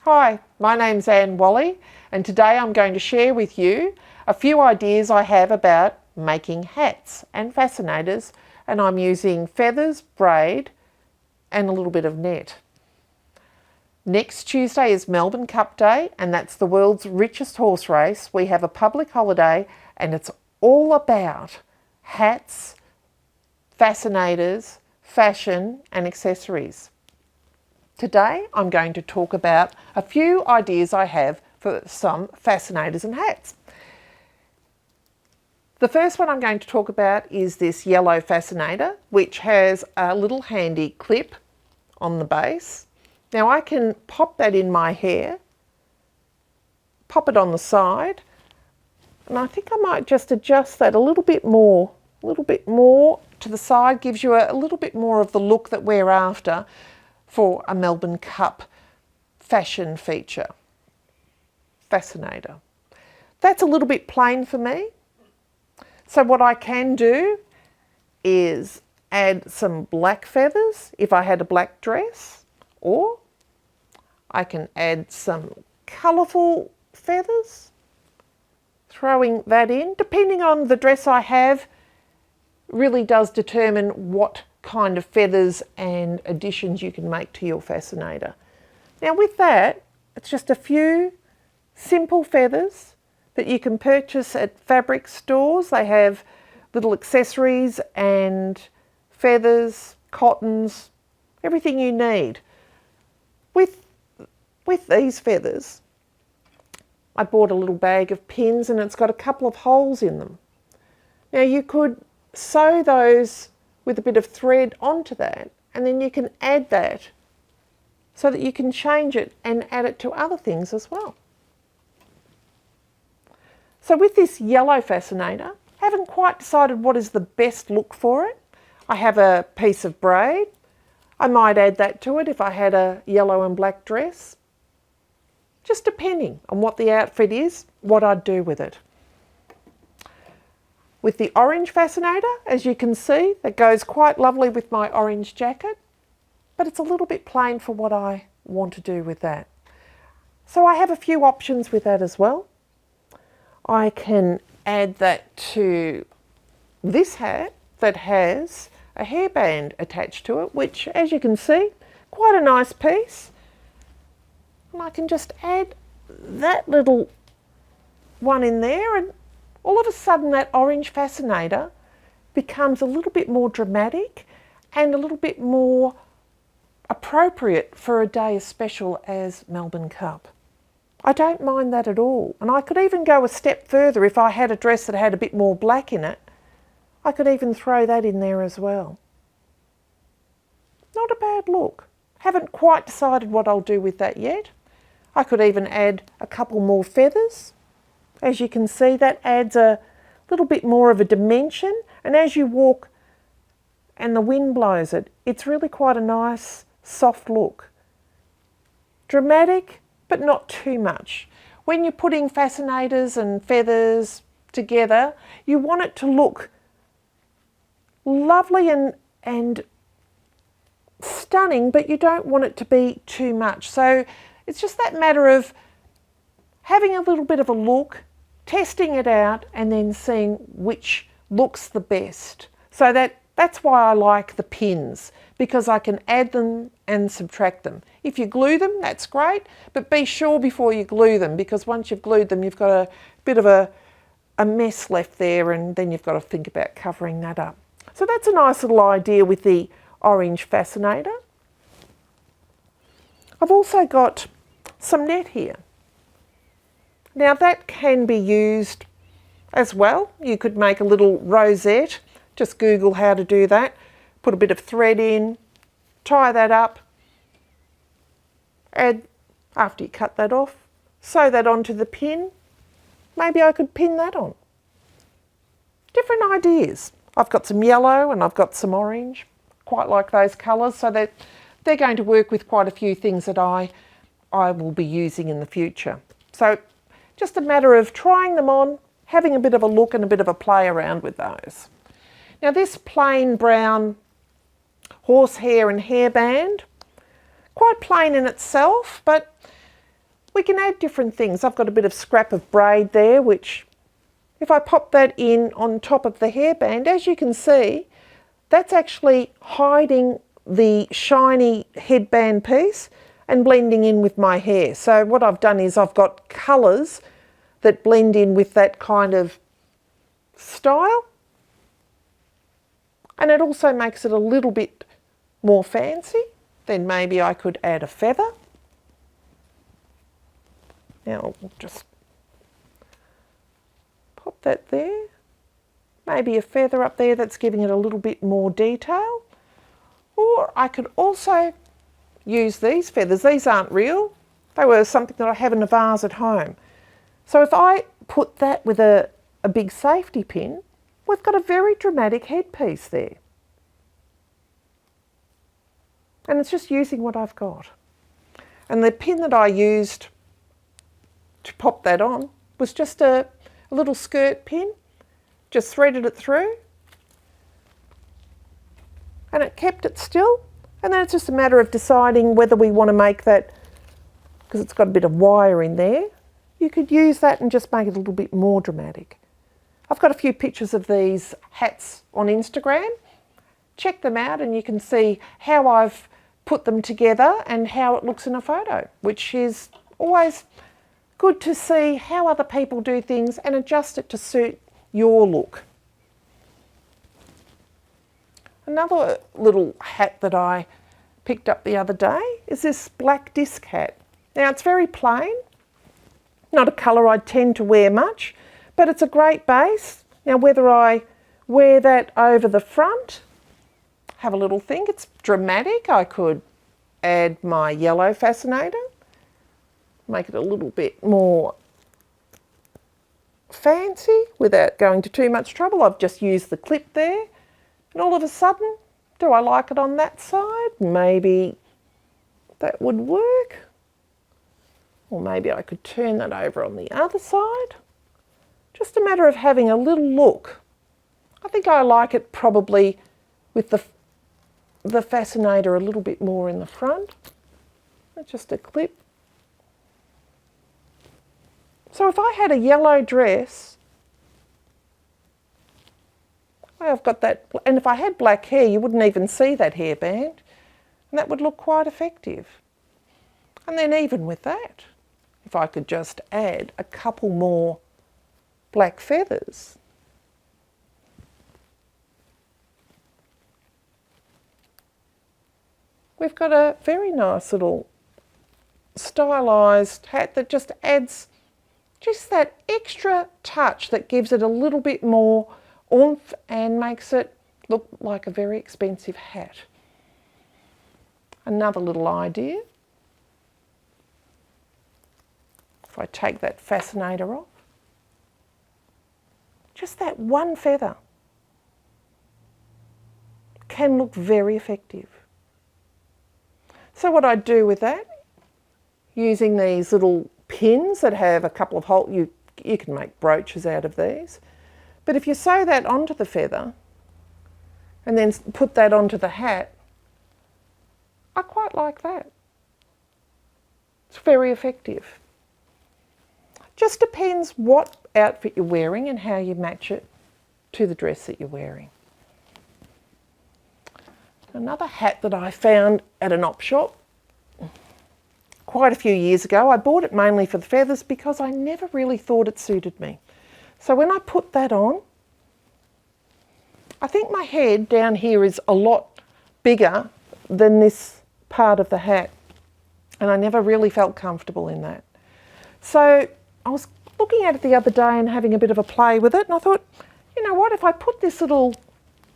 Hi, my name's Whalley, and today I'm going to share with you a few ideas I have about making hats and fascinators, and I'm using feathers, braid and a little bit of net. Next Tuesday is Melbourne Cup Day, and that's the world's richest horse race. We have a public holiday and it's all about hats, fascinators, fashion and accessories. Today I'm going to talk about a few ideas I have for some fascinators and hats. The first one I'm going to talk about is this yellow fascinator, which has a little handy clip on the base. Now I can pop that in my hair, pop it on the side, and I think I might just adjust that a little bit more to the side, gives you a little bit more of the look that we're after for a Melbourne Cup fashion feature. Fascinator. That's a little bit plain for me. So what I can do is add some black feathers if I had a black dress, or I can add some colourful feathers, throwing that in. Depending on the dress I have, really does determine what kind of feathers and additions you can make to your fascinator. Now with that, it's just a few simple feathers that you can purchase at fabric stores. They have little accessories and feathers, cottons, everything you need. With these feathers, I bought a little bag of pins and it's got a couple of holes in them. Now you could sew those with a bit of thread onto that, and then you can add that so that you can change it and add it to other things as well. So with this yellow fascinator, I haven't quite decided what is the best look for it. I have a piece of braid. I might add that to it if I had a yellow and black dress. Just depending on what the outfit is, what I'd do with it. With the orange fascinator, as you can see, that goes quite lovely with my orange jacket, but it's a little bit plain for what I want to do with that. So I have a few options with that as well. I can add that to this hat that has a hairband attached to it, which, as you can see, quite a nice piece. And I can just add that little one in there, and all of a sudden that orange fascinator becomes a little bit more dramatic and a little bit more appropriate for a day as special as Melbourne Cup. I don't mind that at all. And I could even go a step further. If I had a dress that had a bit more black in it, I could even throw that in there as well. Not a bad look. Haven't quite decided what I'll do with that yet. I could even add a couple more feathers. As you can see, that adds a little bit more of a dimension, and as you walk and the wind blows it, it's really quite a nice soft look. Dramatic, but not too much. When you're putting fascinators and feathers together, you want it to look lovely and stunning, but you don't want it to be too much. So it's just that matter of having a little bit of a look, testing it out, and then seeing which looks the best. So that's why I like the pins, because I can add them and subtract them. If you glue them, that's great, but be sure before you glue them, because once you've glued them, you've got a bit of a mess left there, and then you've got to think about covering that up. So that's a nice little idea with the orange fascinator. I've also got some net here. Now that can be used as well. You could make a little rosette. Just Google how to do that. Put a bit of thread in, tie that up, add, after you cut that off, sew that onto the pin. Maybe I could pin that on. Different ideas. I've got some yellow and I've got some orange. Quite like those colours, so that they're going to work with quite a few things that I will be using in the future. So just a matter of trying them on, having a bit of a look and a bit of a play around with those. Now this plain brown horsehair and hairband, quite plain in itself, but we can add different things. I've got a bit of scrap of braid there, which if I pop that in on top of the hairband, as you can see, that's actually hiding the shiny headband piece and blending in with my hair. So what I've done is I've got colours that blend in with that kind of style, and it also makes it a little bit more fancy. Then maybe I could add a feather. Now I'll just pop that there. Maybe a feather up there that's giving it a little bit more detail. Or I could also use these feathers. These aren't real. They were something that I have in a vase at home. So if I put that with a big safety pin, we've got a very dramatic headpiece there. And it's just using what I've got. And the pin that I used to pop that on was just a little skirt pin. Just threaded it through and it kept it still. And then it's just a matter of deciding whether we want to make that, because it's got a bit of wire in there, you could use that and just make it a little bit more dramatic. I've got a few pictures of these hats on Instagram. Check them out and you can see how I've put them together and how it looks in a photo, which is always good to see how other people do things and adjust it to suit your look. Another little hat that I picked up the other day is this black disc hat. Now it's very plain, not a colour I tend to wear much, but it's a great base. Now whether I wear that over the front, have a little think, it's dramatic. I could add my yellow fascinator, make it a little bit more fancy without going to too much trouble. I've just used the clip there, and all of a sudden, do I like it on that side? Maybe that would work. Or maybe I could turn that over on the other side. Just a matter of having a little look. I think I like it probably with the fascinator a little bit more in the front. That's just a clip. So if I had a yellow dress, I've got that, and if I had black hair, you wouldn't even see that hairband, and that would look quite effective. And then even with that, if I could just add a couple more black feathers, we've got a very nice little stylised hat that just adds just that extra touch that gives it a little bit more oomph and makes it look like a very expensive hat. Another little idea, if I take that fascinator off, just that one feather can look very effective. So what I do with that, using these little pins that have a couple of holes, you can make brooches out of these. But if you sew that onto the feather and then put that onto the hat, I quite like that. It's very effective. Just depends what outfit you're wearing and how you match it to the dress that you're wearing. Another hat that I found at an op shop quite a few years ago. I bought it mainly for the feathers because I never really thought it suited me. So when I put that on, I think my head down here is a lot bigger than this part of the hat, and I never really felt comfortable in that. So I was looking at it the other day and having a bit of a play with it, and I thought, you know what, if I put this little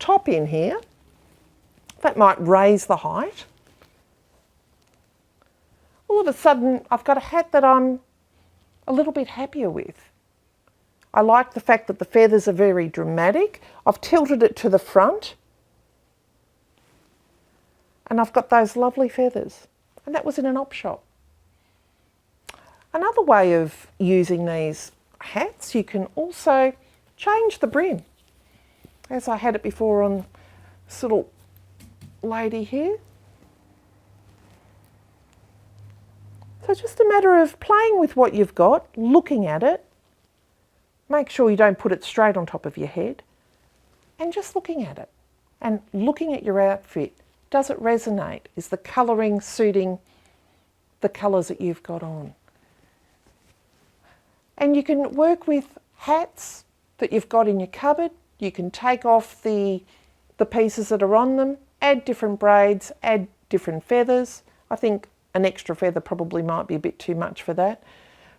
top in here, that might raise the height. All of a sudden, I've got a hat that I'm a little bit happier with. I like the fact that the feathers are very dramatic. I've tilted it to the front, and I've got those lovely feathers. And that was in an op shop. Another way of using these hats, you can also change the brim. As I had it before on this little lady here. So it's just a matter of playing with what you've got, looking at it. Make sure you don't put it straight on top of your head, and just looking at it and looking at your outfit. Does it resonate? Is the colouring suiting the colours that you've got on? And you can work with hats that you've got in your cupboard. You can take off the pieces that are on them, add different braids, add different feathers. I think an extra feather probably might be a bit too much for that.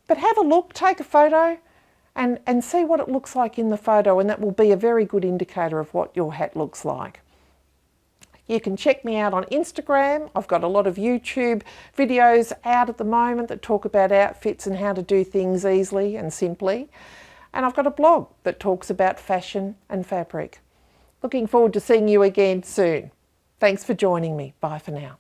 But have a look, take a photo and see what it looks like in the photo, and that will be a very good indicator of what your hat looks like. You can check me out on Instagram. I've got a lot of YouTube videos out at the moment that talk about outfits and how to do things easily and simply. And I've got a blog that talks about fashion and fabric. Looking forward to seeing you again soon. Thanks for joining me. Bye for now.